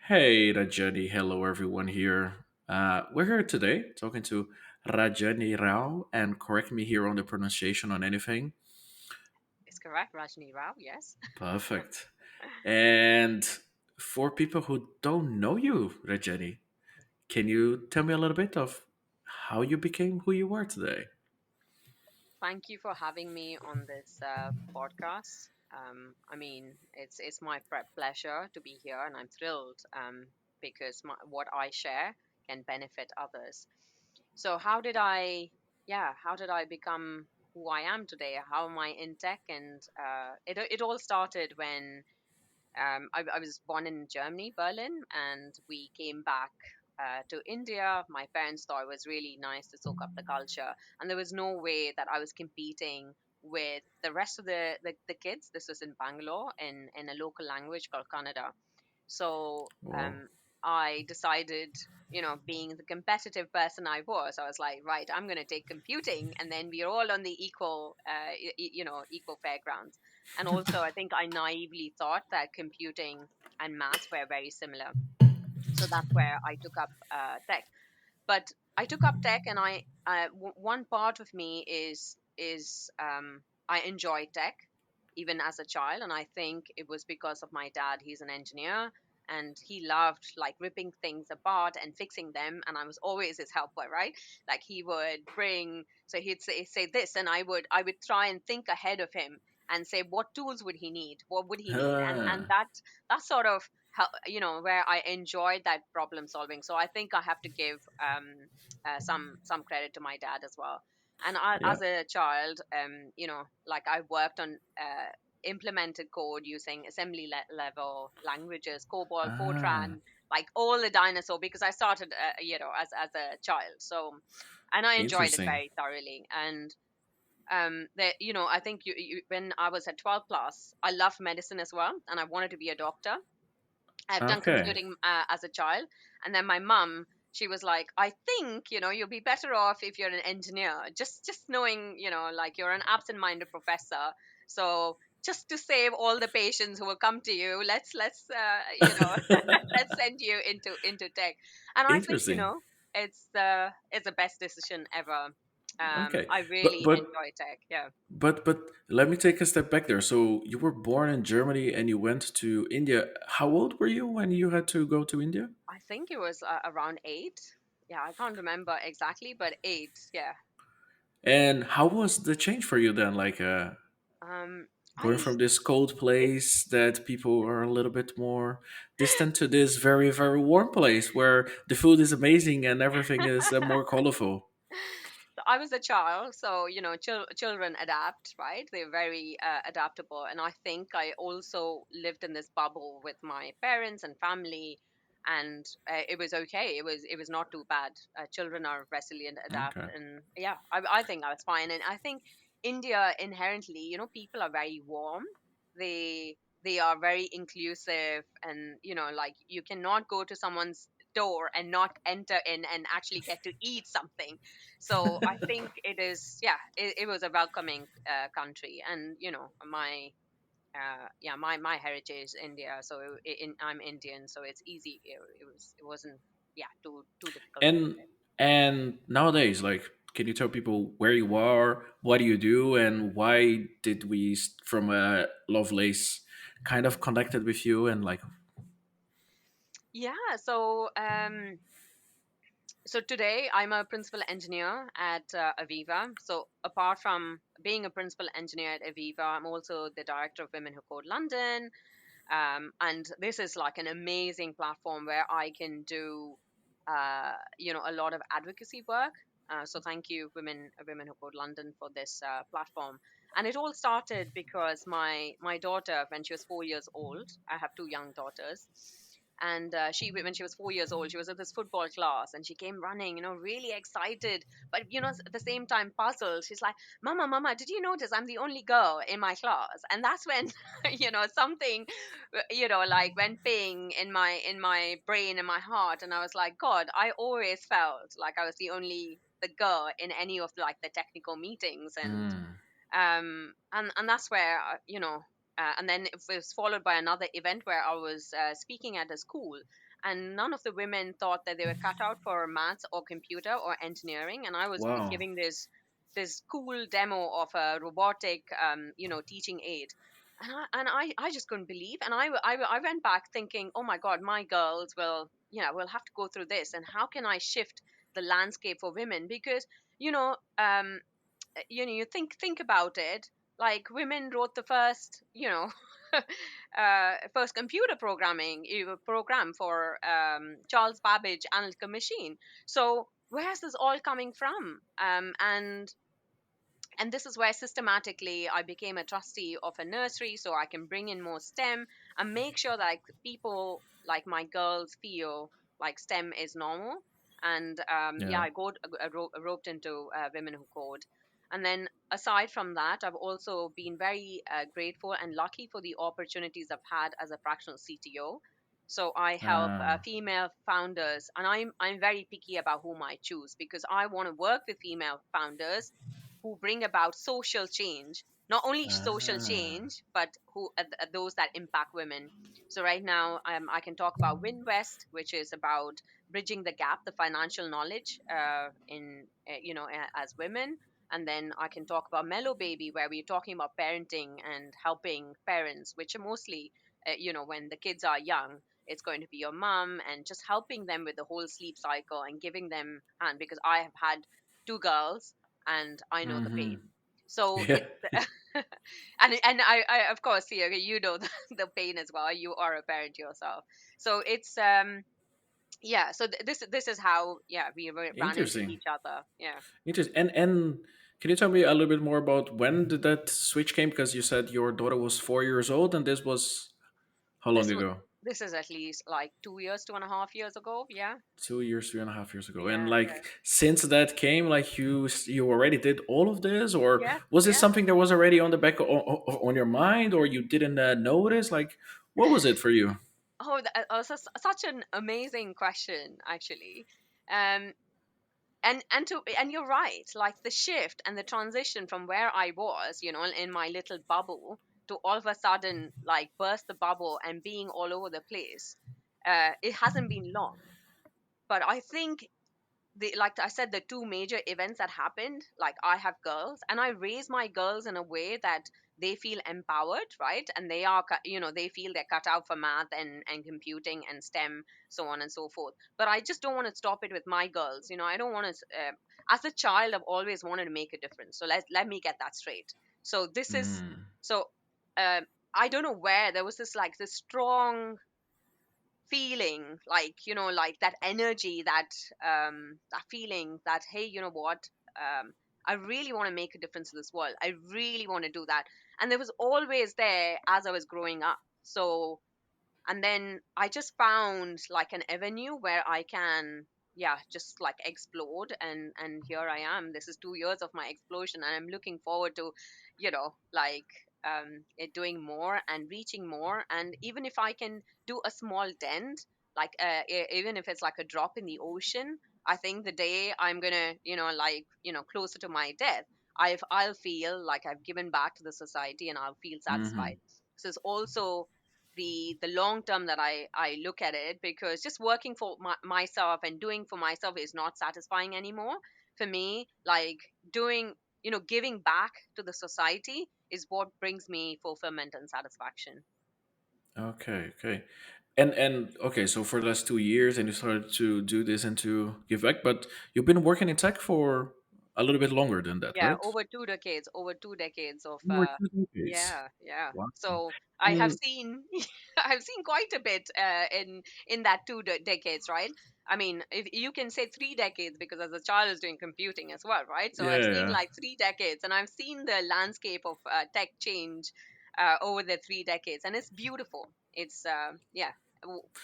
Hey, Rajani. Hello, everyone here. We're here today talking to Rajani Rao, and correct me here on the pronunciation on anything. Is correct, Rajani Rao, yes. Perfect. And for people who don't know you, Rajani, can you tell me a little bit of how you became who you are today? Thank you for having me on this podcast. It's my pleasure to be here, and I'm thrilled because what I share can benefit others. So, how did I become who I am today? How am I in tech? And it all started when I was born in Germany, Berlin, and we came back to India. My parents thought it was really nice to soak up the culture, and there was no way that I was competing with the rest of the kids. This was in Bangalore in a local language called Kannada. So Well, I decided, being the competitive person I was like, right, I'm going to take computing, and then we're all on the equal fairgrounds. And also, I think I naively thought that computing and maths were very similar. So that's where I took up tech. But I took up tech, and one part of me is I enjoy tech even as a child, and I think it was because of my dad. He's an engineer, and he loved like ripping things apart and fixing them, and I was always his helper, right? Like he would bring, so he'd say this, and I would try and think ahead of him and say what tools would he need, what would he need, and ah, that sort of where I enjoyed that problem solving. So I think I have to give some credit to my dad as well. And yeah, as a child, like I worked on implemented code using assembly level languages, COBOL, ah, Fortran, like all the dinosaur, because I started, as a child. So, and I enjoyed it interesting. very thoroughly. And I think when I was at 12 plus, I loved medicine as well, and I wanted to be a doctor. I've done Okay, computing as a child, and then my mum, she was like, "I think you'll be better off if you're an engineer. Just knowing, like you're an absent-minded professor, so." Just to save all the patients who will come to you, let's let's send you into tech. And I think interesting. it's the best decision ever. Okay, I but really but enjoy tech. Yeah. but let me take a step back there. So you were born in Germany and you went to India. How old were you when you had to go to India? I think it was around 8. Yeah, I can't remember exactly, but 8. Yeah. And how was the change for you then? Like Um, going I from this cold place that people are a little bit more distant to this very very warm place where the food is amazing and everything is more colorful. so I was a child, so children adapt, right? They're very adaptable, and I think I also lived in this bubble with my parents and family, and it was okay. It was not too bad. Children are resilient, adapt, Okay. and yeah, I think I was fine. And I think India inherently, people are very warm. They are very inclusive, and like you cannot go to someone's door and not enter in and actually get to eat something. So I think it was a welcoming country. And my heritage is India, so I'm Indian, so it's easy. It wasn't too difficult to live and and nowadays, like, can you tell people where you are, what do you do, and why did we from Lovelace kind of connected with you and like there. Yeah, so today I'm a principal engineer at AVEVA. So apart from being a principal engineer at AVEVA, I'm also the director of Women Who Code London. And this is like an amazing platform where I can do a lot of advocacy work. So thank you, Women Who Code London, for this platform. And it all started because my daughter, when she was 4 years old, I have two young daughters, and she when she was 4 years old, she was at this football class, and she came running, really excited, but at the same time puzzled. She's like, Mama, did you notice I'm the only girl in my class? And that's when something like went ping in my brain, in my heart, and I was like, God, I always felt like I was the girl in any of like the technical meetings. And mm, and that's where and then it was followed by another event where I was speaking at a school, and none of the women thought that they were cut out for maths or computer or engineering. And I was Wow. giving this cool demo of a robotic, teaching aid. And I just couldn't believe. And I went back thinking, oh my God, my girls will have to go through this. And how can I shift the landscape for women? Because, you know, you think about it, like women wrote the first, first computer programming program for Charles Babbage analytical machine. So where's this all coming from? And this is where systematically I became a trustee of a nursery so I can bring in more STEM and make sure that, like, people like my girls feel like STEM is normal. And yeah, Yeah. I roped into Women Who Code. And then aside from that, I've also been very grateful and lucky for the opportunities I've had as a fractional CTO. So I help Uh, female founders, and I'm very picky about whom I choose, because I want to work with female founders who bring about social change, not only social uh, change, but those that impact women. So right now, I can talk about WinWest, which is about bridging the gap, the financial knowledge in as women. And then I can talk about Mellow Baby, where we're talking about parenting and helping parents, which are mostly, when the kids are young, it's going to be your mom, and just helping them with the whole sleep cycle and giving them hand, because I have had two girls and I know the hmm. pain. So Yeah. it's and I of course, see, okay, you know the pain as well. You are a parent yourself, so it's yeah. So this is how, yeah, we ran into Interesting. each other. Yeah, Interesting. And can you tell me a little bit more about when did that switch came? Because you said your daughter was 4 years old, and this was how long this was ago? this is at least like 2 years, 2.5 years ago. Yeah, 2 years, 2.5 years ago. And yeah, yeah, like since that came, like you already did all of this, or yes, was this yes. something that was already on the back on your mind, or you didn't notice? Like, what was it for you? Oh, such an amazing question, actually. Um, and you're right, like the shift and the transition from where I was, in my little bubble, to all of a sudden like burst the bubble and being all over the place. It hasn't been long, but I think, like I said, the two major events that happened, like, I have girls and I raise my girls in a way that they feel empowered, right? And they are, they feel they're cut out for math and computing and STEM, so on and so forth. But I just don't want to stop it with my girls. I don't want to, as a child, I've always wanted to make a difference. So let me get that straight. So this is, Mm. so, um, I don't know where there was this strong feeling, like, like that energy, that feeling that, hey, you know what, I really want to make a difference in this world. I really want to do that. And there was always there as I was growing up. So, and then I just found like an avenue where I can, yeah, just like explode. And here I am. This is 2 years of my explosion, and I'm looking forward to, like, doing more and reaching more. And even if I can do a small dent, like, even if it's like a drop in the ocean, I think the day I'm gonna, like, closer to my death, I'll feel like I've given back to the society, and I'll feel Hmm. satisfied. So it's also the long term that I look at it, because just working for myself and doing for myself is not satisfying anymore. For me, like, doing, giving back to the society is what brings me fulfillment and satisfaction. Okay, okay. And okay, so for the last 2 years, and you started to do this and to give back, but you've been working in tech for a little bit longer than that, Yeah, right? over 2 decades of Over 2 decades. yeah, yeah. Wow. So I have And seen I've seen quite a bit in that decades, right? I mean, if you can say 3 decades, because as a child I was doing computing as well, right? So I've yeah, seen yeah. like 3 decades, and I've seen the landscape of tech change over the 3 decades, and it's beautiful. It's yeah,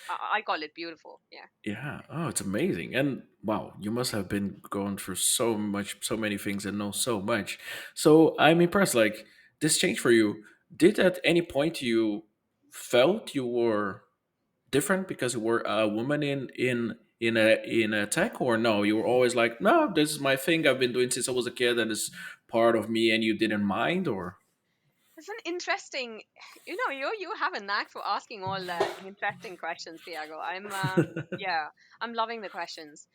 I call it beautiful. Yeah. Yeah. Oh, it's amazing. And wow, you must have been going through so much, so many things and know so much. So I'm impressed. Like this change for you, did at any point you felt you were different because you were a woman in a tech, or no? You were always like, no, this is my thing. I've been doing since I was a kid, and it's part of me, and you didn't mind, or It's an interesting, you have a knack for asking all interesting questions, Tiago. Yeah, I'm loving the questions.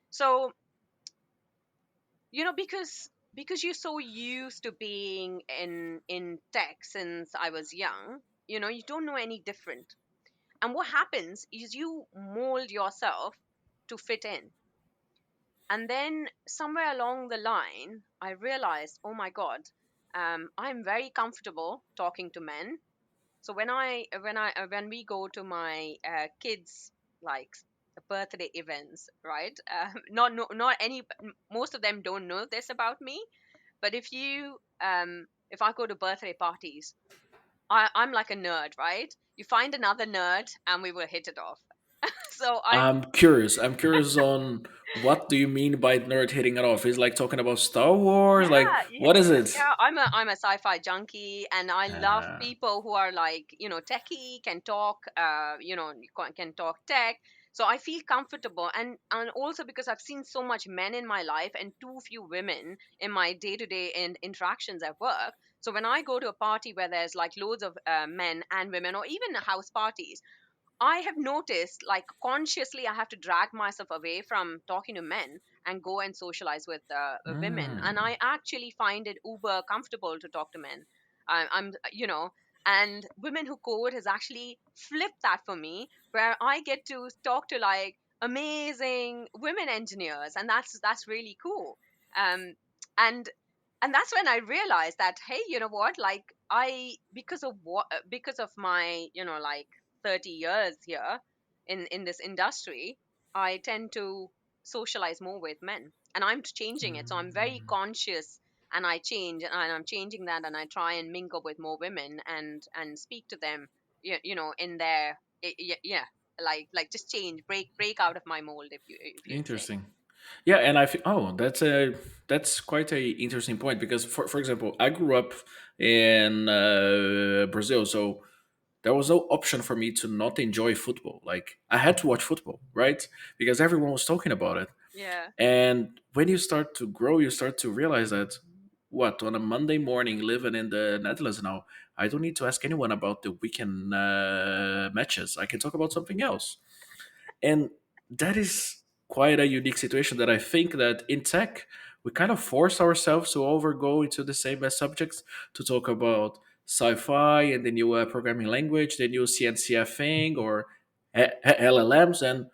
So, because you're so used to being in tech since I was young, you don't know any different. And what happens is you mold yourself to fit in. And then somewhere along the line, I realized, oh my God, I'm very comfortable talking to men. So when we go to my kids like birthday events, right? Not no, not any. Most of them don't know this about me. But if I go to birthday parties, I'm like a nerd, right? You find another nerd, and we will hit it off. So I'm I'm curious on what do you mean by nerd hitting it off? Is like talking about Star Wars? Yeah, Like yeah, what is it? yeah. I'm a sci-fi junkie, and I love Uh, people who are like, techie, can talk, can talk tech. So I feel comfortable, and also because I've seen so much men in my life and too few women in my day-to-day interactions at work. So when I go to a party where there's like loads of men and women, or even house parties, I have noticed, like, consciously, I have to drag myself away from talking to men and go and socialize with women. And mm, I actually find it uber comfortable to talk to men. And Women Who Code has actually flipped that for me, where I get to talk to like amazing women engineers, and that's really cool. Um, and and that's when I realized that, hey, you know what? Like, because of my, like, 30 years here in this industry, I tend to socialize more with men, and I'm changing it. So I'm very conscious, and I change, and I'm changing that, and I try and mingle with more women and speak to them, in their, yeah, like just change, break out of my mold, if you'd say. interesting. Yeah, and I feel, oh, that's quite a interesting point because for example, I grew up in Brazil, so there was no option for me to not enjoy football. Like I had to watch football, right? Because everyone was talking about it. Yeah, And when you start to grow, you start to realize that what on a Monday morning, living in the Netherlands now, I don't need to ask anyone about the weekend matches. I can talk about something else, and that is quite a unique situation. That I think that in tech we kind of force ourselves to overgo into the same as subjects to talk about sci-fi and the new programming language, the new CNCF thing, or LLMs, and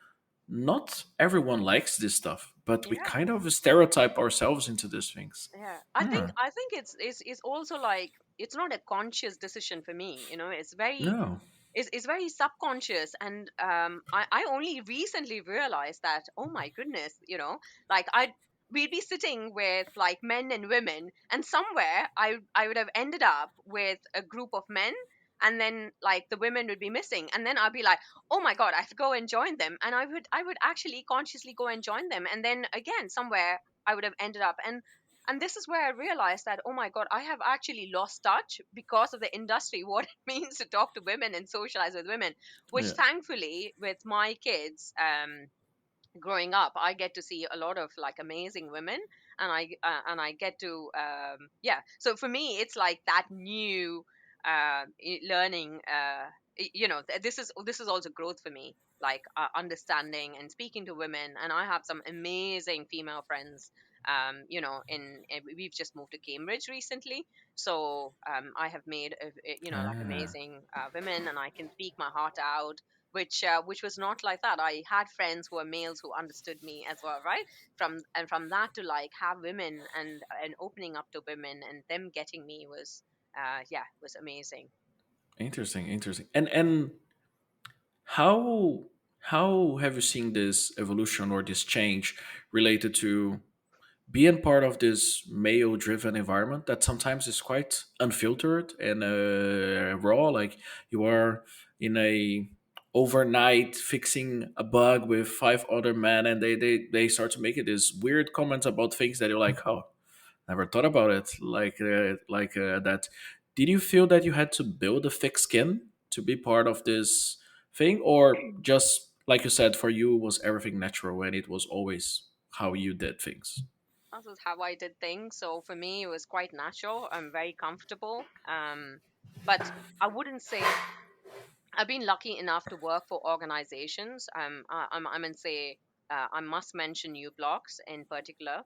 not everyone likes this stuff, but we yeah. kind of stereotype ourselves into these things. Yeah, I think Hmm. I think it's also like, it's not a conscious decision for me. No. It's very subconscious, and I only recently realized that, oh my goodness, like, we'd be sitting with like men and women, and somewhere I would have ended up with a group of men, and then like the women would be missing, and then I'd be like, oh my God, I have to go and join them, and I would actually consciously go and join them, and then again somewhere I would have ended up, and this is where I realized that, oh my God, I have actually lost touch because of the industry, what it means to talk to women and socialize with women, which Yeah. thankfully, with my kids, growing up, I get to see a lot of like amazing women, and I get to, yeah. So for me, it's like that new learning. This is also growth for me, like, understanding and speaking to women, and I have some amazing female friends. We've just moved to Cambridge recently, so I have made like Ah, amazing women, and I can speak my heart out, which was not like that. I had friends who were males who understood me as well, right? From that to like have women and opening up to women and them getting me was, yeah, was amazing. interesting, interesting. And how how have you seen this evolution or this change related to being part of this male driven environment that sometimes is quite unfiltered and raw? Like you are in a overnight fixing a bug with five other men, and they start to make it these weird comments about things that you're like, oh, never thought about it like that. Did you feel that you had to build a thick skin to be part of this thing, or just like you said, for you was everything natural and it was always how you did things? That was how I did things. So for me, it was quite natural. I'm very comfortable. But I wouldn't say I've been lucky enough to work for organizations. I'm in say I must mention uBlocks in particular.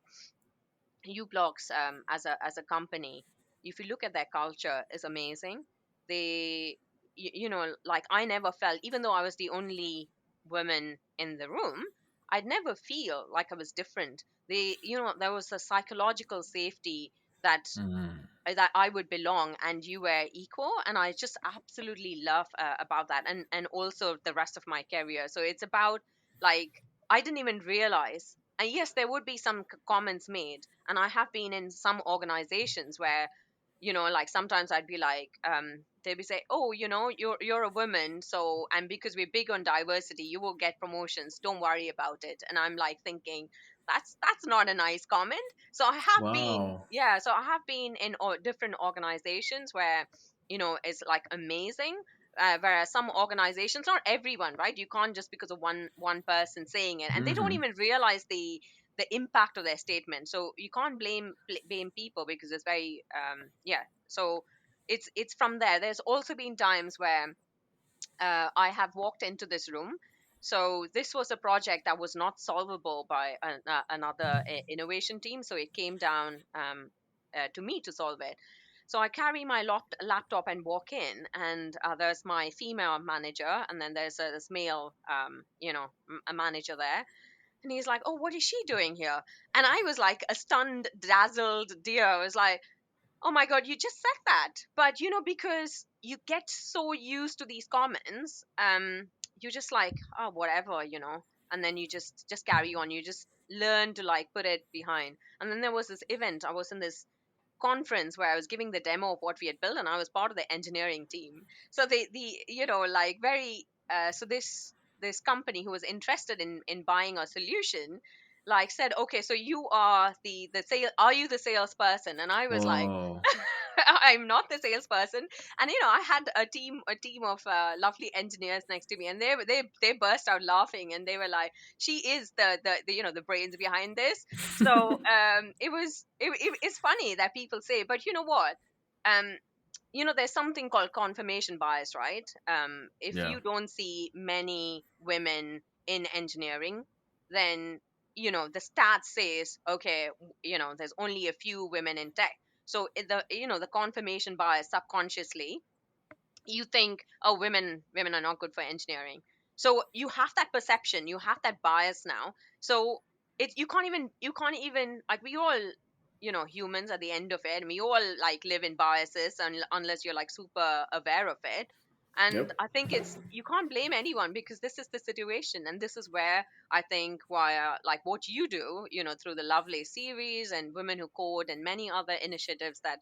uBlocks as a company, if you look at their culture, is amazing. They, like I never felt, even though I was the only woman in the room, I'd never feel like I was different. There was a psychological safety that Mm. I would belong and you were equal, and I just absolutely love about that, and also the rest of my career. So it's about like I didn't even realize, and yes, there would be some comments made, and I have been in some organizations where like sometimes I'd be like they'd be say, oh, you're a woman, so, and because we're big on diversity, you will get promotions, don't worry about it. And I'm like thinking, that's not a nice comment. So I have been, Wow. yeah, so I have been in different organizations where it's like amazing. Whereas some organizations, not everyone, right? You can't just because of one person saying it, and they don't Hmm. even realize the impact of their statement. So you can't blame people because it's very yeah. So it's from there. There's also been times where I have walked into this room. So this was a project that was not solvable by another innovation team. So it came down to me to solve it. So I carry my laptop and walk in, and there's my female manager, and then there's this male, a manager there. And he's like, "Oh, what is she doing here?" And I was like a stunned, dazzled deer. I was like, "Oh my god, you just said that!" But because you get so used to these comments, you're just like, "Oh, whatever." And then you just carry on. You just learn to like put it behind. And then there was this event. I was in this conference where I was giving the demo of what we had built, and I was part of the engineering team. So the like very so this company who was interested in buying a solution like said, okay, so you are the sale, are you the salesperson? And I was like, Oh. I'm not the salesperson. And I had a team of lovely engineers next to me, and they burst out laughing, and they were like, she is the brains behind this. So it's funny that people say, but you know what, um there's something called confirmation bias, right? If Yeah. you don't see many women in engineering, then the stats says, okay, there's only a few women in tech. So the confirmation bias subconsciously, you think, oh, women are not good for engineering. So you have that perception, you have that bias now. So you can't even like, we all humans at the end of it, and we all like live in biases, unless you're like super aware of it. And Yep. I think it's, you can't blame anyone, because this is the situation, and this is where I think why like what you do, through the lovely series and Women Who Code and many other initiatives that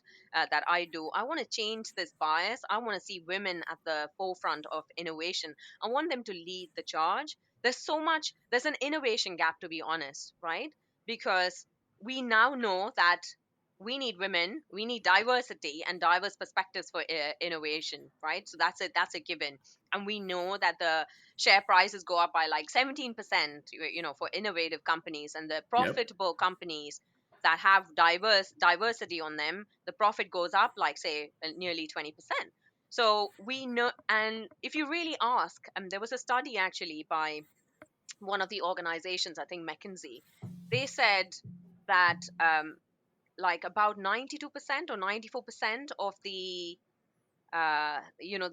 I do. I want to change this bias. I want to see women at the forefront of innovation. I want them to lead the charge. There's an innovation gap, to be honest, right? Because we now know that we need women, we need diversity and diverse perspectives for innovation, right? So that's a given. And we know that the share prices go up by like 17%, for innovative companies, and the Yep. profitable companies that have diversity on them, the profit goes up like say nearly 20%. So we know, and if you really ask, there was a study actually by one of the organizations, I think McKinsey. They said that like about 92% or 94% of the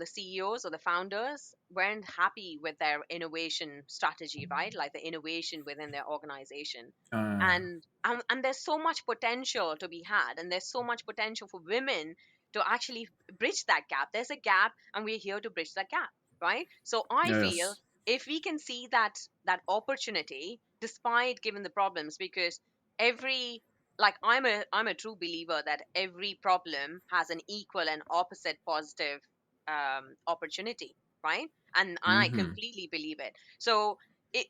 CEOs or the founders weren't happy with their innovation strategy, right? Like the innovation within their organization. Uh, And there's so much potential to be had, and there's so much potential for women to actually bridge that gap. There's a gap, and we're here to bridge that gap, right? So I feel yes. if we can see that opportunity, despite given the problems, because every like I'm a true believer that every problem has an equal and opposite positive opportunity, right? And I Hmm. completely believe it. So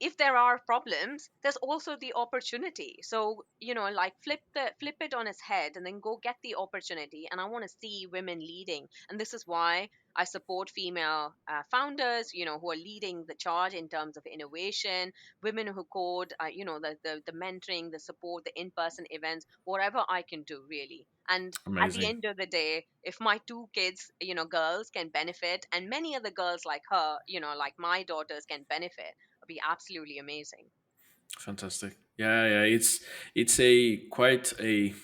if there are problems, there's also the opportunity. So, like, flip it on its head and then go get the opportunity. And I want to see women leading, and this is why I support female founders, who are leading the charge in terms of innovation, women who code, the mentoring, the support, the in-person events, whatever I can do, really. And at the Amazing. end of the day, if my two kids, girls, can benefit, and many other girls like her, like my daughters, can benefit, it'll be absolutely amazing. Fantastic. Yeah, yeah. It's a quite a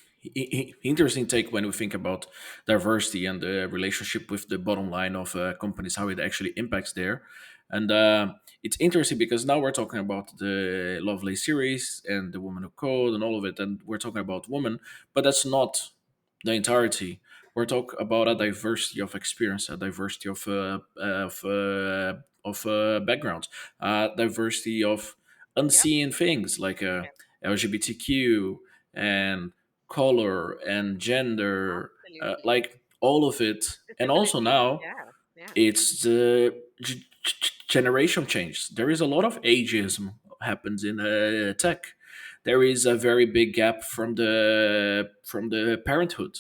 interesting take when we think about diversity and the relationship with the bottom line of companies, how it actually impacts there. And it's interesting because now we're talking about the Lovely series and the Woman Who Code and all of it, and we're talking about women, but that's not the entirety. We're talking about a diversity of experience, a diversity of backgrounds, diversity of Yep, unseen things like yep, LGBTQ and color and gender, absolutely. like all of it. And also Disability, now yeah, yeah, it's the generation change. There is a lot of ageism happens in tech. There is a very big gap from the parenthood.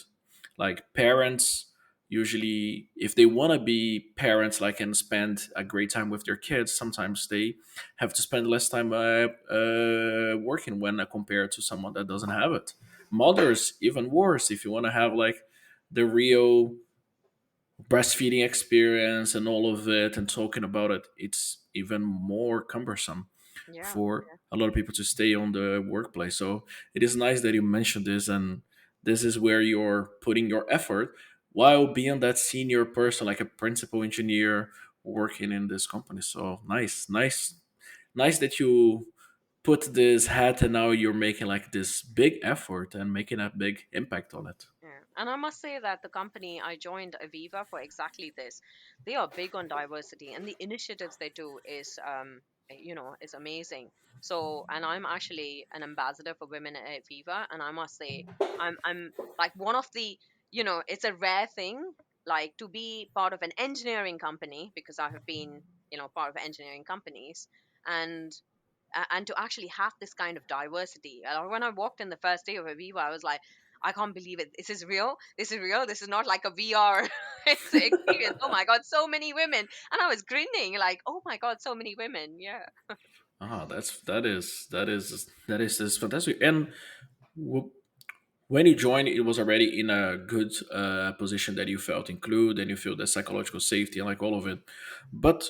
Like parents usually, if they want to be parents, like and spend a great time with their kids, sometimes they have to spend less time working when compared to someone that doesn't have it. Mothers even worse if you want to have like the real breastfeeding experience and all of it and talking about it, it's even more cumbersome yeah, for yeah, a lot of people to stay on the workplace. So it is nice that you mentioned this, and this is where you're putting your effort while being that senior person, like a principal engineer working in this company. So nice, nice, nice that you put this hat and now you're making like this big effort and making a big impact on it. yeah. And I must say that the company I joined, AVEVA, for exactly this. They are big on diversity, and the initiatives they do is amazing. So, and I'm actually an ambassador for women at AVEVA, and I must say, I'm like one of the, it's a rare thing, like, to be part of an engineering company, because I have been, part of engineering companies, and and to actually have this kind of diversity. When I walked in the first day of Aviva, I was like, I can't believe it. This is real. This is real. This is not like a VR experience. Oh my God, so many women. And I was grinning, like, oh my God, so many women. Yeah. Ah, that is just fantastic. And w- when you joined, it was already in a good position that you felt included and you feel the psychological safety and like all of it. But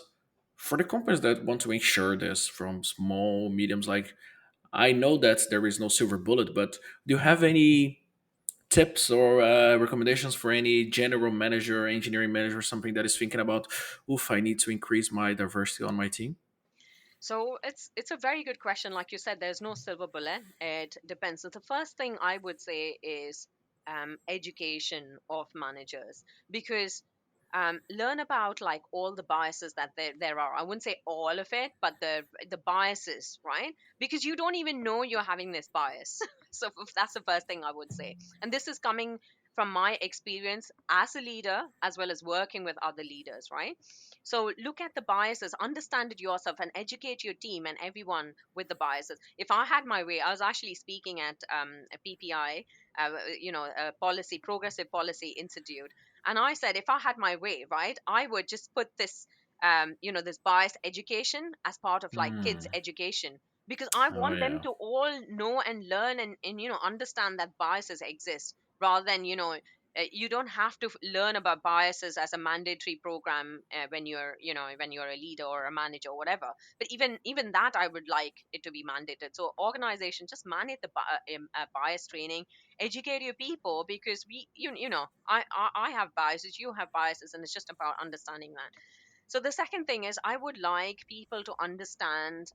for the companies that want to ensure this, from small, mediums, like I know that there is no silver bullet, but do you have any tips or recommendations for any general manager, engineering manager, something that is thinking about, oof, I need to increase my diversity on my team? So it's a very good question. Like you said, there's no silver bullet. It depends. So the first thing I would say is education of managers, because learn about, like, all the biases that there are. I wouldn't say all of it, but the biases, right? Because you don't even know you're having this bias. So that's the first thing I would say. And this is coming from my experience as a leader, as well as working with other leaders, right? So look at the biases, understand it yourself, and educate your team and everyone with the biases. If I had my way, I was actually speaking at a PPI, a policy, Progressive Policy Institute, and I said, if I had my way, right, I would just put this, this bias education as part of, like, kids' Hmm. education, because I Oh want them yeah. to all know and learn, and understand that biases exist, rather than, you don't have to learn about biases as a mandatory program when you're a leader or a manager or whatever. But even that, I would like it to be mandated. So organization, just mandate the bias training, educate your people, because I have biases, you have biases, and it's just about understanding that. So the second thing is, I would like people to understand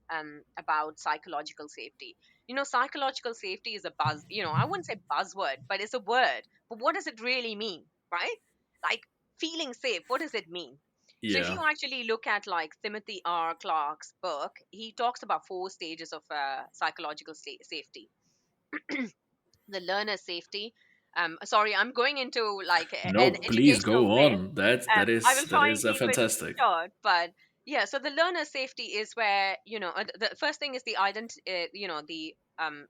about psychological safety. Psychological safety is a buzz. I wouldn't say buzzword, but it's a word. But what does it really mean, right? Like, feeling safe. What does it mean? So if you Yeah. actually look at, like, Timothy R. Clark's book, he talks about four stages of psychological safety. The learner safety. Sorry, I'm going into, like, an No, please educational go bit. on. That that I is will that try and is keep it fantastic. short, but Yeah, so the learner safety is where, the first thing is the identity, the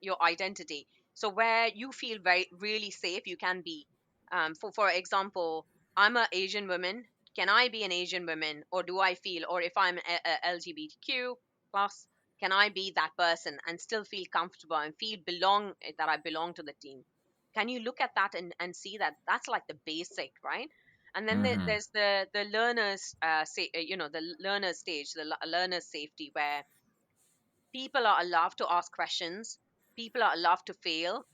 your identity. So where you feel very really safe, you can be. For example, I'm a Asian woman. Can I be an Asian woman, or do I feel, or if I'm LGBTQ plus, can I be that person and still feel comfortable and feel that I belong to the team? Can you look at that and see that that's like the basic, right? And then Hmm. there's the learners the learner stage, the learner safety, where people are allowed to ask questions, people are allowed to fail.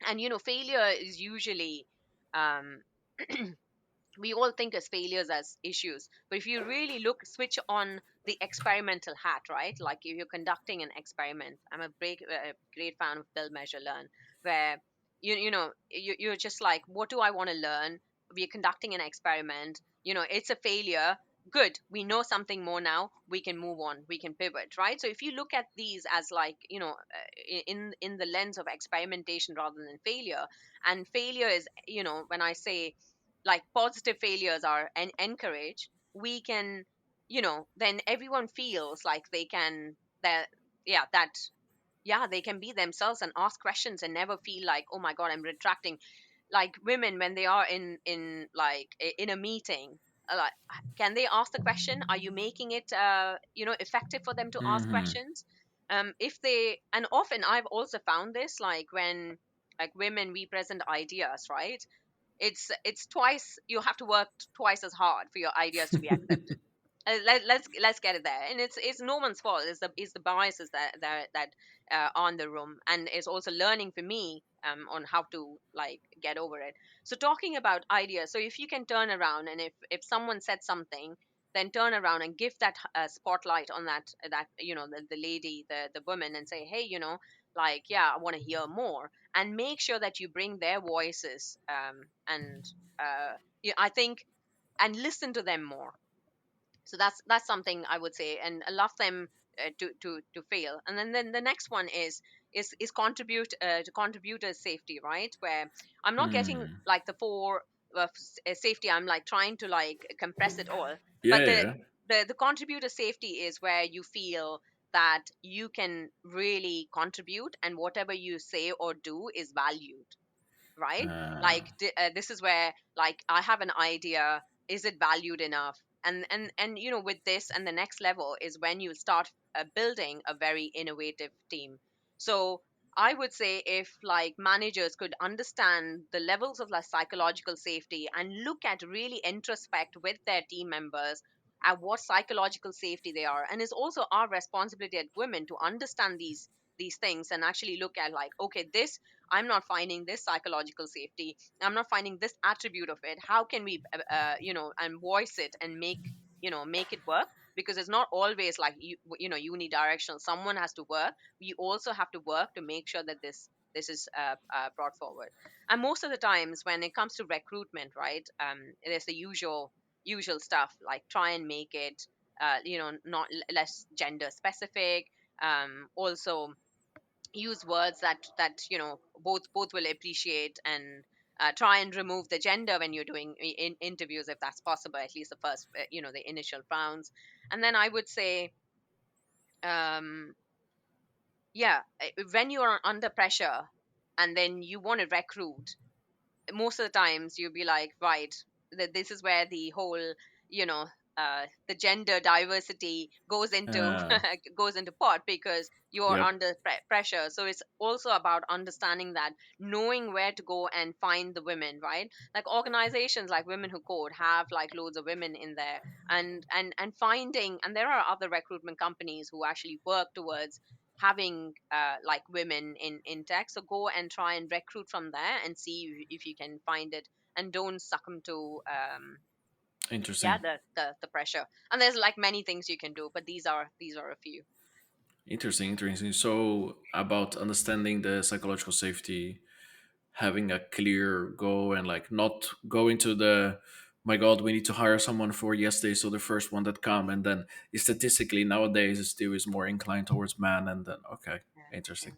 And failure is usually, um, we all think as failures as issues, but if you really look switch on the experimental hat, right? Like if you're conducting an experiment, I'm a great fan of build measure learn, where you're just like, what do I want to learn? We're conducting an experiment, it's a failure. Good, we know something more now, we can move on, we can pivot, right? So if you look at these as like, in the lens of experimentation rather than failure. And failure is, when I say like positive failures are encouraged, we can, then everyone feels like they can, that, yeah, that, yeah, they can be themselves and ask questions and never feel like, oh my god, I'm retracting. Like women, when they are in like in a meeting, like, can they ask the question? Are you making it effective for them to ask Hmm. questions? If they, and often I've also found this, like when, like women, we present ideas, right? It's twice, you have to work twice as hard for your ideas to be accepted. Let's get it there. And it's no one's fault. It's the biases that on the room, and it's also learning for me on how to like get over it. So talking about ideas, so if you can turn around, and if someone said something, then turn around and give that spotlight on that the lady, the woman, and say, hey, like, yeah, I want to hear more, and make sure that you bring their voices, and yeah, I think, and listen to them more. So that's something I would say, and allow them to fail. And then the next one is contribute to contributor safety, right? Where I'm not getting Hmm. like the four safety, I'm like trying to like compress it all. Yeah, But yeah, the yeah. the contributor safety is where you feel that you can really contribute, and whatever you say or do is valued, right? Uh, Like this is where, like, I have an idea, is it valued enough? And with this, and the next level is when you start building a very innovative team. So I would say, if like managers could understand the levels of like psychological safety and look at really introspect with their team members at what psychological safety they are. And it's also our responsibility as women to understand these things, and actually look at like, okay, this, I'm not finding this psychological safety, I'm not finding this attribute of it, how can we and voice it and make it work? Because it's not always like unidirectional, someone has to work, we also have to work to make sure that this is brought forward. And most of the times when it comes to recruitment, right, there's the usual stuff, like try and make it not less gender specific. Also use words that both will appreciate, and try and remove the gender when you're doing interviews, if that's possible, at least the first the initial rounds. And then I would say, um yeah, when you are under pressure and then you want to recruit, most of the times you'll be like, right, this is where the whole, you know the gender diversity goes into uh, goes into pot, because you're yep. under pressure. So it's also about understanding that, knowing where to go and find the women, right? Like organizations like Women Who Code have like loads of women in there, and finding, and there are other recruitment companies who actually work towards having like women in tech. So go and try and recruit from there and see if you can find it, and don't succumb to yeah, Interesting. the pressure. And there's like many things you can do, but these are a few. Interesting. Interesting. So about understanding the psychological safety, having a clear goal, and like not going to the, my god, we need to hire someone for yesterday, so the first one that come, and then statistically nowadays it still is more inclined towards man, and then okay, Yeah, yeah, interesting.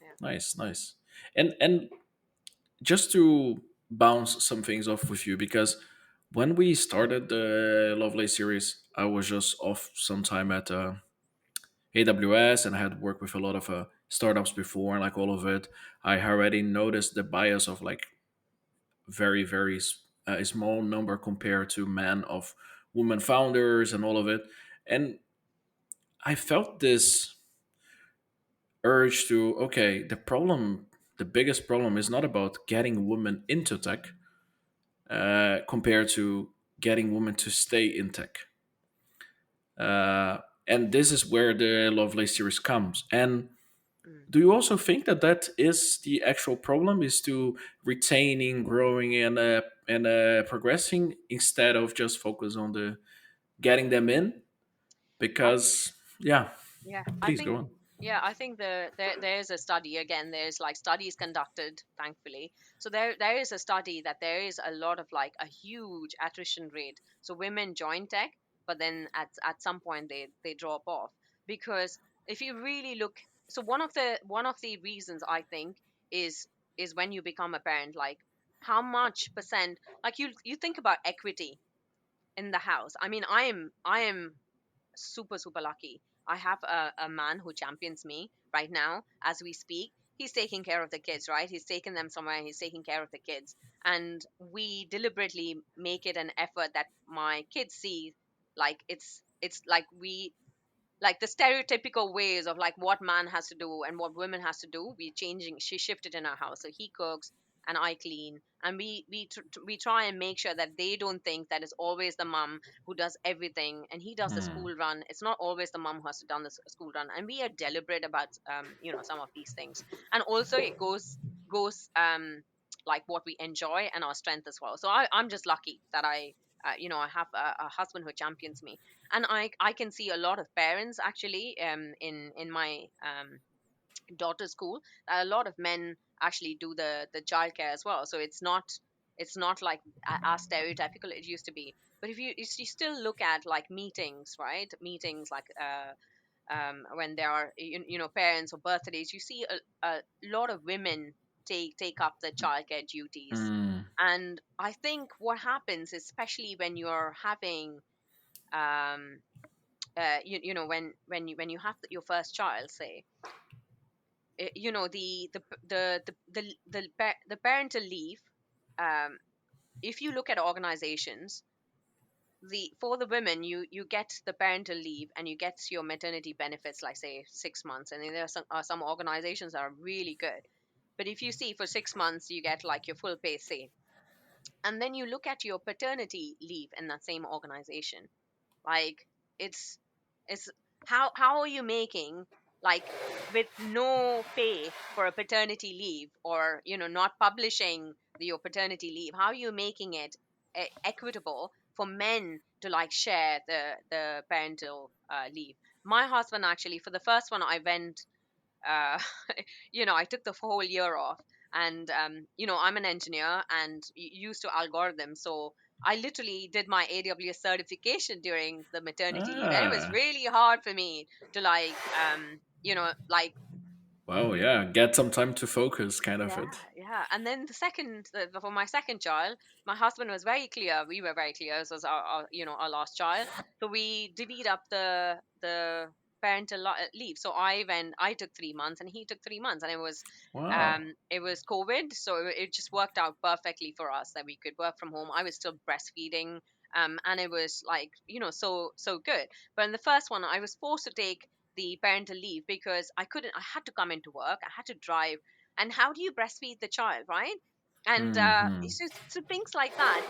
yeah. Nice, nice. And just to bounce some things off with you, because When we started the Lovelace series, I was just off some time at AWS, and I had worked with a lot of startups before, and like all of it, I already noticed the bias of like a small number compared to men of women founders and all of it. And I felt this urge to, okay, the biggest problem is not about getting women into tech compared to getting women to stay in tech. And this is where the Lovelace series comes. And Mm. do you also think that that is the actual problem, is to retaining, growing, and progressing instead of just focus on the getting them in? I Because yeah, Yeah, I please go think on. I think there's a study again. There's like studies conducted, thankfully. So there is a study that there is a lot of like a huge attrition rate. So women join tech, but then at some point they drop off because if you really look, so one of the reasons I think is when you become a parent, like how much percent, like you think about equity in the house. I mean, I am super lucky. I have a man who champions me right now as we speak. He's taking care of the kids, right? He's taking them somewhere, he's taking care of the kids, and we deliberately make it an effort that my kids see, like it's like we, like the stereotypical ways of like what man has to do and what women has to do, we changing, she shifted in our house. So he cooks and I clean, and we try and make sure that they don't think that it's always the mom who does everything and he does the Hmm. school run. It's not always the mom who has to done the school run, and we are deliberate about some of these things. And also it goes like what we enjoy and our strength as well. So I'm just lucky that I have a husband who champions me. And I can see a lot of parents actually in my daughter's school, a lot of men actually do the childcare as well. So it's not like as stereotypical it used to be. But if you still look at like meetings, right, meetings like when there are parents or birthdays, you see a lot of women take up the childcare duties. Hmm. And I think what happens, especially when you're having um when you have your first child, say, the parental leave, um if you look at organizations, the for the women, you get the parental leave and you get your maternity benefits, like say 6 months. And then there are some organizations that are really good, but if you see for 6 months you get like your full pay, say. And then you look at your paternity leave in that same organization, like it's it's how are you making, like, with no pay for a paternity leave, or not publishing your paternity leave, how are you making it equitable for men to like share the parental leave? My husband actually, for the first one, I went uh, I took the whole year off. And I'm an engineer and used to algorithms, so I literally did my AWS certification during the maternity leave, and it was Ah, really hard for me to like like. wow, yeah, get some time to focus, kind of Yeah, it. yeah. And then for my second child, my husband was very clear. We were very clear. This was our last child. So we divvied up the parental leave. So I took 3 months and he took 3 months, and Wow. it was COVID, so it just worked out perfectly for us that we could work from home. I was still breastfeeding. And it was like, so good. But in the first one, I was forced to take the parental leave because I had to come into work, I had to drive. And how do you breastfeed the child, right? And Hmm. so things like that.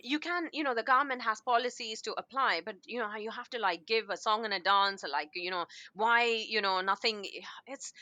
You can, the government has policies to apply, but you have to like give a song and a dance, or like, why, nothing. It's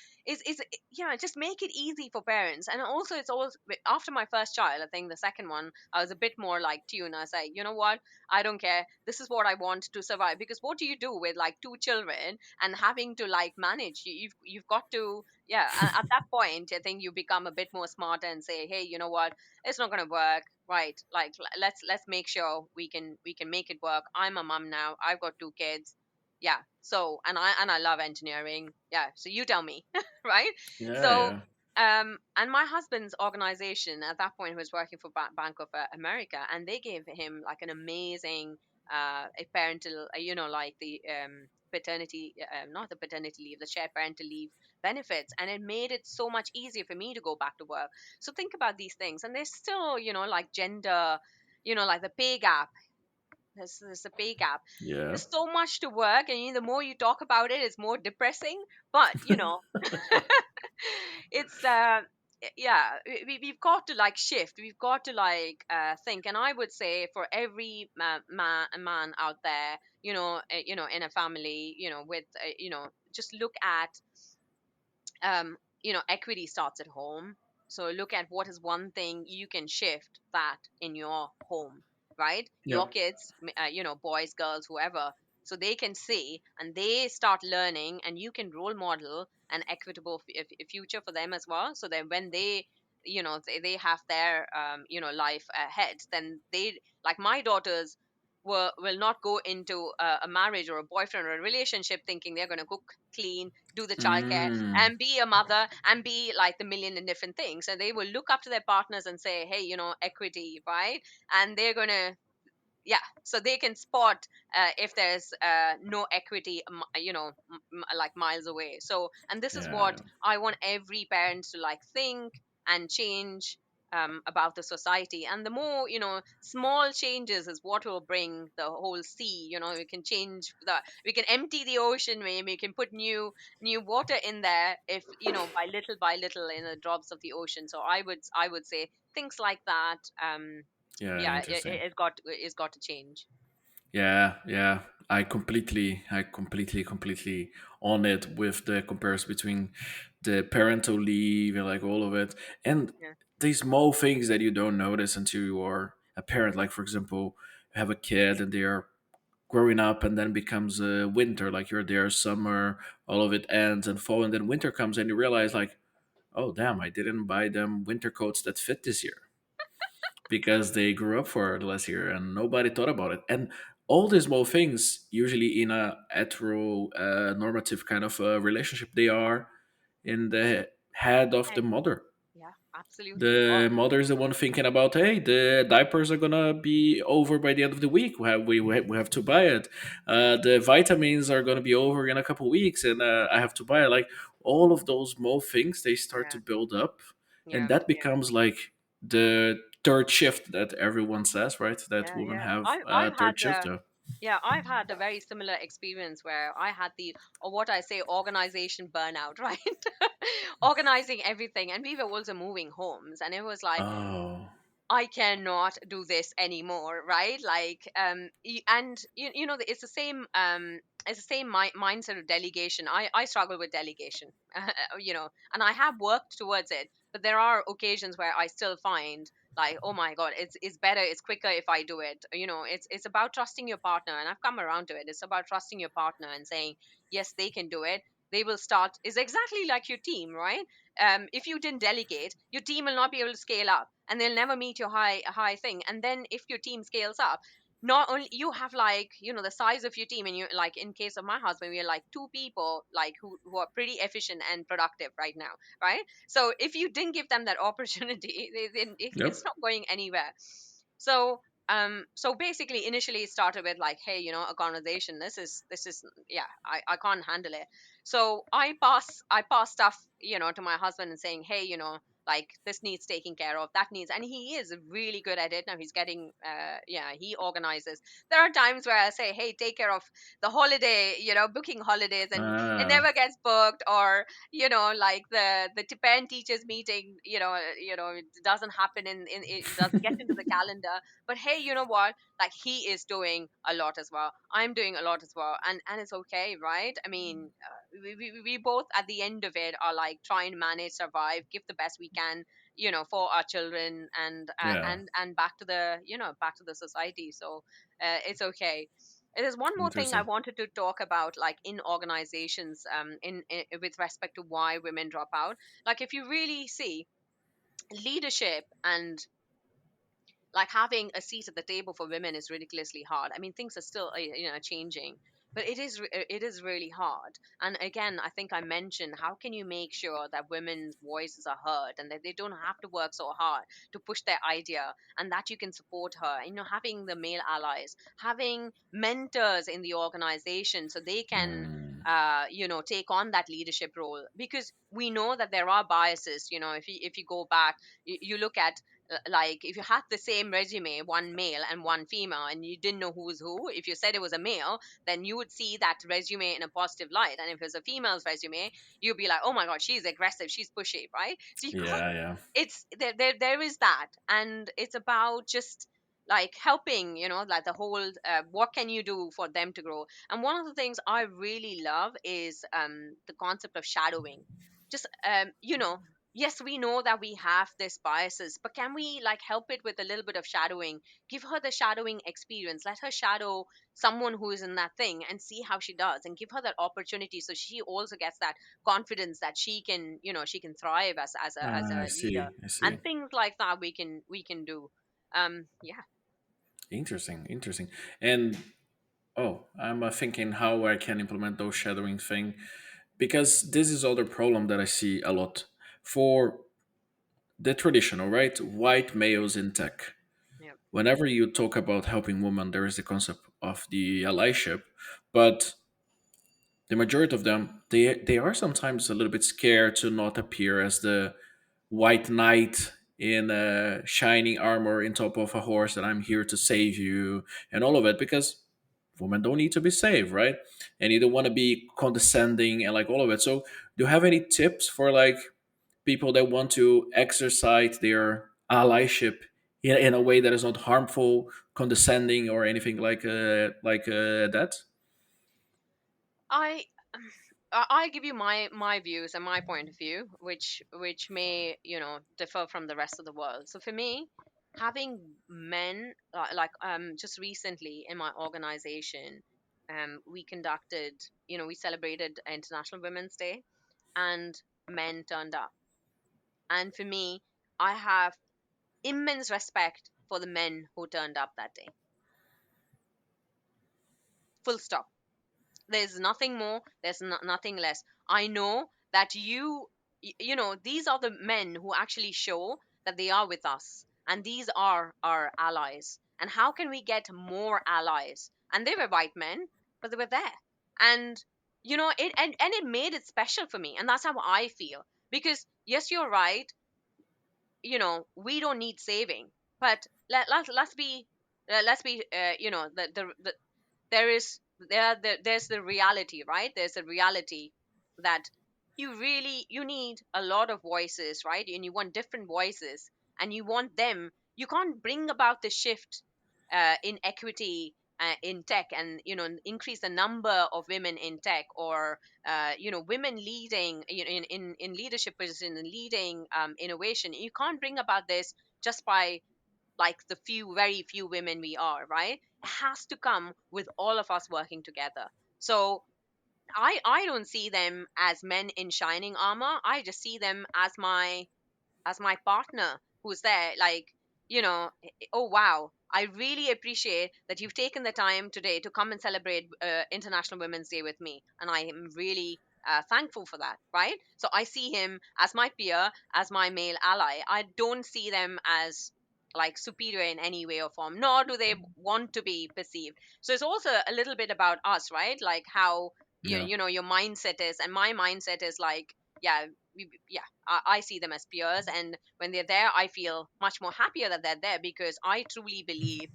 yeah, just make it easy for parents. And also, it's also after my first child, I think the second one, I was a bit more like tune. I was like, you know what, I don't care, this is what I want to survive. Because what do you do with like two children and having to like manage? You've got to, yeah. At that point, I think you become a bit more smarter and say, hey, you know what, it's not going to work, right? Like, let's make sure we can make it work. I'm a mom now, I've got two kids. Yeah. So, and I love engineering. Yeah, so you tell me. Right. Yeah, So yeah. And my husband's organization at that point was working for Bank of America, and they gave him like an amazing a parental, like the paternity, not the paternity leave, the shared parental leave benefits, and it made it so much easier for me to go back to work. So think about these things, and there's still, like gender, like the pay gap. There's a pay gap. Yeah. There's so much to work, and the more you talk about it, it's more depressing. But it's yeah, we've got to like shift, we've got to like think. And I would say for every man out there, in a family, with just look at equity starts at home. So look at what is one thing you can shift that in your home, right? Your Yep. kids, boys, girls, whoever, so they can see and they start learning, and you can role model an equitable future for them as well. So that when they have their life ahead, then they, like my daughters, will not go into a marriage or a boyfriend or a relationship thinking they're going to cook, clean, do the childcare, Mm. and be a mother and be like the million and different things. And they will look up to their partners and say, hey, equity, right? And they're going to, yeah, so they can spot if there's no equity, like miles away. So, and this is Yeah. what I want every parent to like think and change about the society. And the more, small changes is what will bring the whole sea. We can change we can empty the ocean, we can put new water in there, if by little, in the drops of the ocean. So I would say things like that. Yeah. Yeah, Interesting. it's got to change. Yeah, yeah. I completely on it with the comparison between the parental leave and like all of it, and Yeah, these small things that you don't notice until you are a parent. Like for example, you have a kid and they are growing up, and then becomes winter. Like you're there, summer, all of it ends, and fall, and then winter comes, and you realize like, oh damn, I didn't buy them winter coats that fit this year because they grew up for the last year and nobody thought about it. And all these small things, usually in a hetero normative kind of relationship, they are in the head of the hey, mother. yeah, absolutely. The Oh, mother is the one thinking about, hey, the diapers are gonna be over by the end of the week. We have to buy it. The vitamins are gonna be over in a couple weeks, and I have to buy it. Like all of those small things, they start yeah, to build up, and yeah, that yeah, becomes like the third shift that everyone says, right? That yeah, women yeah. have I've had third shift. yeah, I've had a very similar experience where I had the, or what I say, organization burnout, right? Organizing everything, and we were also moving homes, and it was like, Oh, I cannot do this anymore, right? Like, and it's the same, mindset of delegation. I struggle with delegation, and I have worked towards it, but there are occasions where I still find like, oh my god, it's better, it's quicker if I do it. It's about trusting your partner, and I've come around to it. It's about trusting your partner and saying, yes, they can do it. They will start. Is exactly like your team, right? If you didn't delegate, your team will not be able to scale up, and they'll never meet your high thing. And then if your team scales up, not only you have like, the size of your team, and you, like in case of my husband, we are like two people, like who are pretty efficient and productive right now, right? So if you didn't give them that opportunity, then yep. it's not going anywhere. So basically, initially it started with like, hey, a conversation. This is yeah, I can't handle it. So I pass stuff, to my husband and saying, hey, like this needs taking care of, that needs, and he is really good at it now. He's getting yeah, he organizes. There are times where I say, hey, take care of the holiday, booking holidays, and it Ah, never gets booked. Or like the parent teachers meeting, it doesn't happen, it doesn't get into the calendar. But hey, you know what, like he is doing a lot as well, I'm doing a lot as well, and it's okay, right? I mean, we both at the end of it are like trying to manage, survive, give the best we can, for our children, yeah. and back to the, back to the society. So it's okay. There's one more thing I Interesting. wanted to talk about, like in organizations, in with respect to why women drop out. Like if you really see leadership, and like having a seat at the table for women is ridiculously hard. I mean, things are still changing, but it is really hard. And again, I think I mentioned, how can you make sure that women's voices are heard and that they don't have to work so hard to push their idea, and that you can support her, having the male allies, having mentors in the organization so they can Mm, take on that leadership role. Because we know that there are biases. If you go back, you look at, like, if you had the same resume, one male and one female, and you didn't know who was who, if you said it was a male, then you would see that resume in a positive light. And if it's a female's resume, you'd be like, oh my god, she's aggressive, she's pushy, right? So you can't. yeah, yeah. It's there is that, and it's about just like helping, like the whole, what can you do for them to grow. And one of the things I really love is the concept of shadowing. Just yes, we know that we have this biases, but can we like help it with a little bit of shadowing? Give her the shadowing experience, let her shadow someone who is in that thing and see how she does, and give her that opportunity so she also gets that confidence that she can thrive as I a leader. see. I see. And things like that we can do. Yeah. Interesting. Interesting. And oh, I'm thinking how I can implement those shadowing thing, because this is other problem that I see a lot for the traditional, right? White males in tech. Yeah. Whenever you talk about helping women, there is the concept of the allyship, but the majority of them, they are sometimes a little bit scared to not appear as the white knight in a shining armor in top of a horse that I'm here to save you and all of it, because women don't need to be saved, right? And you don't want to be condescending and like all of it. So do you have any tips for like people that want to exercise their allyship in a way that is not harmful, condescending, or anything like that? I I give you my views and my point of view, which may differ from the rest of the world. So for me, having men, just recently in my organization, we conducted, we celebrated International Women's Day, and men turned up. And for me, I have immense respect for the men who turned up that day. Full stop. There's nothing more, there's nothing less. I know that these are the men who actually show that they are with us, and these are our allies. And how can we get more allies? And they were white men, but they were there. And it made it special for me, and that's how I feel. Because yes, you're right, we don't need saving, but let's be there is there's the reality, right? There's a reality that you need a lot of voices, right? And you want different voices, and you want them. You can't bring about the shift in equity in tech, and increase the number of women in tech, or women leading, in leadership position and leading innovation. You can't bring about this just by like the very few women we are, right? It has to come with all of us working together. So I don't see them as men in shining armor. I just see them as my partner who's there, like, oh wow, I really appreciate that you've taken the time today to come and celebrate International Women's Day with me, and I am really thankful for that, right? So I see him as my peer, as my male ally. I don't see them as like superior in any way or form, nor do they want to be perceived. So it's also a little bit about us, right? Like how Yeah. your mindset is, and my mindset is like, yeah, I see them as peers, and when they're there, I feel much more happier that they're there, because I truly believe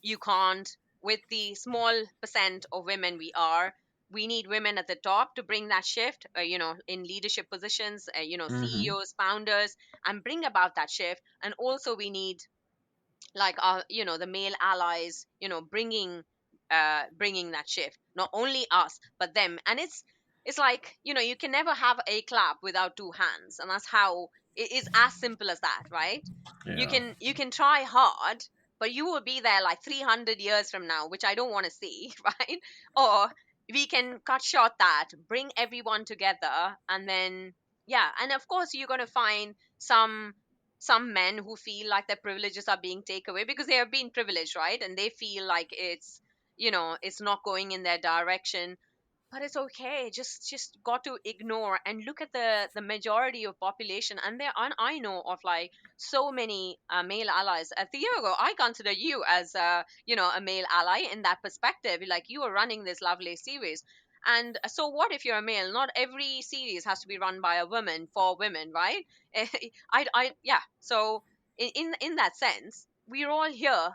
you can't, with the small percent of women we are, we need women at the top to bring that shift, in leadership positions, Hmm. CEOs, founders, and bring about that shift. And also we need like the male allies, bringing that shift, not only us but them. And it's like, you can never have a clap without two hands, and that's how it is, as simple as that, right? you Yeah. can you can try hard, but you will be there like 300 years from now, which I don't want to see, right? Or we can cut short that, bring everyone together, and then, yeah. And of course you're going to find some men who feel like their privileges are being taken away because they have been privileged, right? And they feel like it's not going in their direction. But it's okay, just got to ignore and look at the majority of population. And I know of like so many male allies. A year ago I consider you as a male ally in that perspective, like you are running this lovely series. And so what if you're a male? Not every series has to be run by a woman for women, right? Yeah, so in that sense we're all here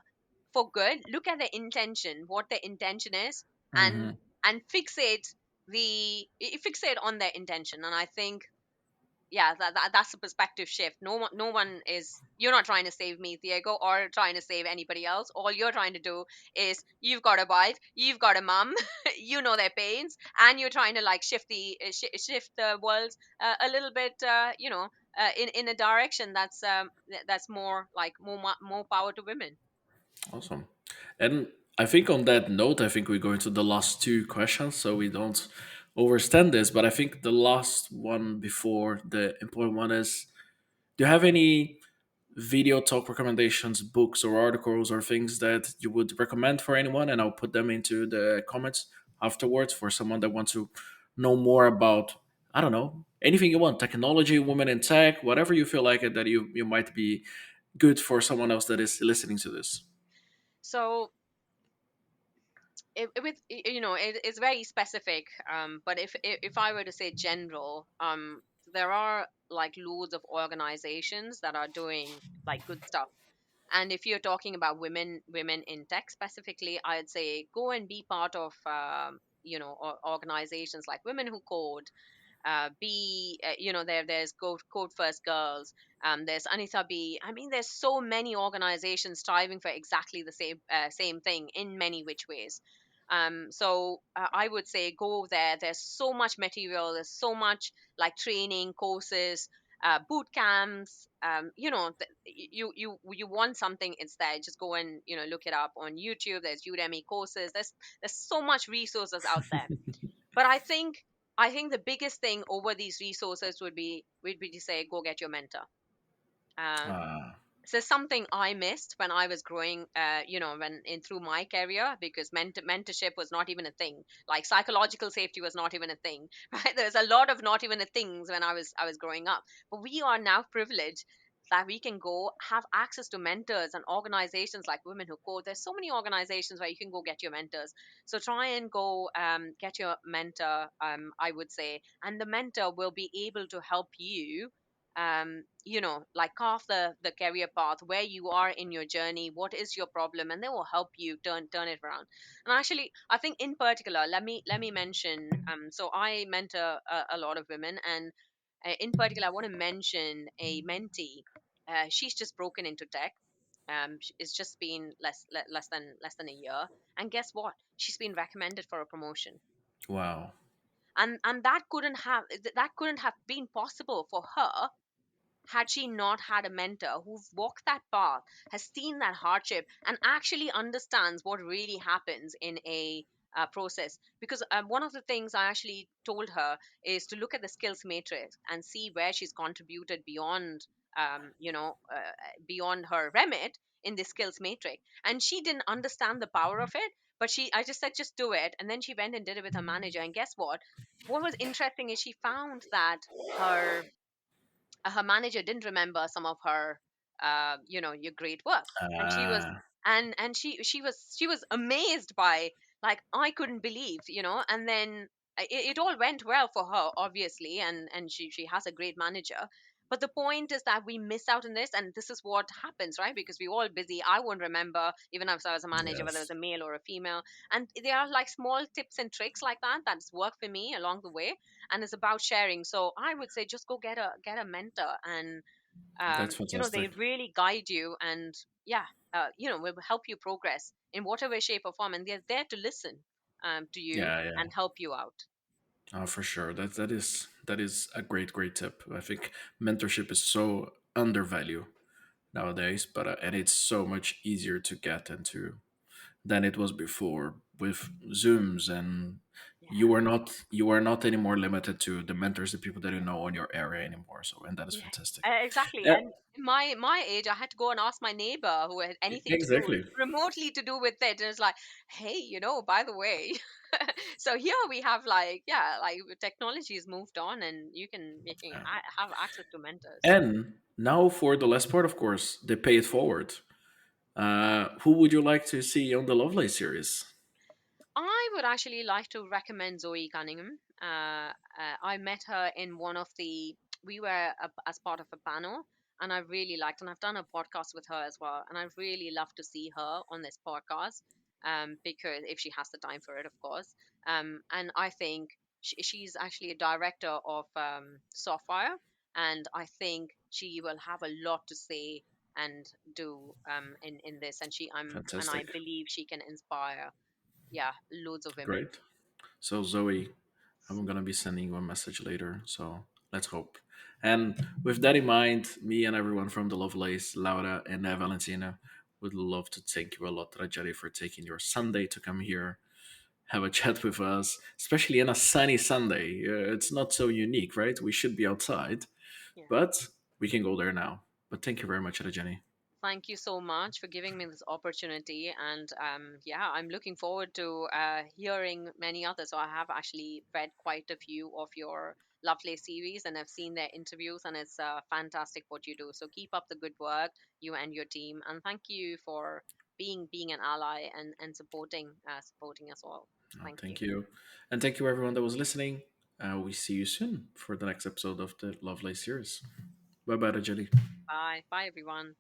for good. Look at the intention, what the intention is, and Hmm. fixate fixate on their intention. And I think, yeah, that's a perspective shift. No one is, you're not trying to save me, Diego, or trying to save anybody else. All you're trying to do is, you've got a wife, you've got a mom, you know their pains, and you're trying to like shift the world a little bit, in a direction that's more like more power to women. Awesome. And I think on that note, I think we go into the last two questions so we don't overstand this. But I think the last one before the important one is, do you have any video talk recommendations, books or articles or things that you would recommend for anyone? And I'll put them into the comments afterwards for someone that wants to know more about, I don't know, anything you want, technology, women in tech, whatever you feel like it, that you might be good for someone else that is listening to this. So it's very specific, but if I were to say general, there are like loads of organizations that are doing like good stuff. And if you're talking about women in tech specifically, I'd say go and be part of organizations like Women Who Code. Be there's Code First Girls. There's Anita B. I mean, there's so many organizations striving for exactly the same thing in many which ways. So I would say go there. There's so much material, there's so much like training courses, boot camps. You want something, it's there. Just go and look it up on YouTube. There's Udemy courses. There's so much resources out there. But I think the biggest thing over these resources would be to say, go get your mentor. uh, Ah, so something I missed when I was growing, when in through my career, because mentorship was not even a thing. Like psychological safety was not even a thing, right? There's a lot of not even a things when I was growing up. But we are now privileged that we can go have access to mentors and organizations like Women Who Code. There's so many organizations where you can go get your mentors. So try and go get your mentor, I would say, and the mentor will be able to help you like carve the career path where you are in your journey, what is your problem, and they will help you turn it around. And actually, I think in particular, let me mention, so I mentor a lot of women, and in particular I want to mention a mentee. She's just broken into tech. It's just been less than a year, and guess what, she's been recommended for a promotion. wow. And that couldn't have been possible for her had she not had a mentor who's walked that path, has seen that hardship, and actually understands what really happens in a process. Because one of the things I actually told her is to look at the skills matrix and see where she's contributed beyond her remit in the skills matrix. And she didn't understand the power of it, but I just said, just do it. And then she went and did it with her manager. And guess what? What was interesting is she found that her manager didn't remember some of her your great work. And she was Ah, and she was amazed by, like, I couldn't believe, and then it all went well for her, obviously, and she has a great manager. But the point is that we miss out on this, and this is what happens, right? Because we're all busy. I won't remember, even if I was a manager, whether it was yes, a male or a female. And there are like small tips and tricks like that's worked for me along the way, and it's about sharing. So I would say just go get a mentor, and that's they fantastic. really guide you, and yeah, will help you progress in whatever shape or form, and they're there to listen to you Yeah, yeah. and help you out. For sure. That is a great tip. I think mentorship is so undervalued nowadays, but and it's so much easier to get into than it was before with Zooms and Yeah. You are not anymore limited to the mentors, the people that you know in your area anymore. So, and that is Yeah, fantastic. exactly. Yeah, And in my age, I had to go and ask my neighbor who had anything to do exactly. remotely to do with it, and it's like, hey, by the way. So here we have like, yeah, like technology has moved on, and you can Yeah. have access to mentors. And now for the last part, of course, the pay it forward. Who would you like to see on the Lovelace series? I would actually like to recommend Zoe Cunningham. I met her in one of the, we were as part of a panel, and I really liked, and I've done a podcast with her as well, and I really love to see her on this podcast, because if she has the time for it, of course. And I think she's actually a director of Software, and I think she will have a lot to say and do in this, and I Fantastic. believe she can inspire, yeah, loads of women. Great. So, Zoe, I'm going to be sending you a message later. So, let's hope. And with that in mind, me and everyone from the Lovelace, Laura, and Valentina would love to thank you a lot, Rajari, for taking your Sunday to come here, have a chat with us, especially on a sunny Sunday. It's not so unique, right? We should be outside, Yeah. but we can go there now. But thank you very much, Rajani. Thank you so much for giving me this opportunity. And yeah, I'm looking forward to hearing many others. So I have actually read quite a few of your lovely series, and I've seen their interviews, and it's fantastic what you do. So keep up the good work, you and your team. And thank you for being an ally and supporting us all. Thank you. Thank you. And thank you, everyone that was listening. We see you soon for the next episode of the Lovelace series. Bye bye, Rajani. Bye. Bye, everyone.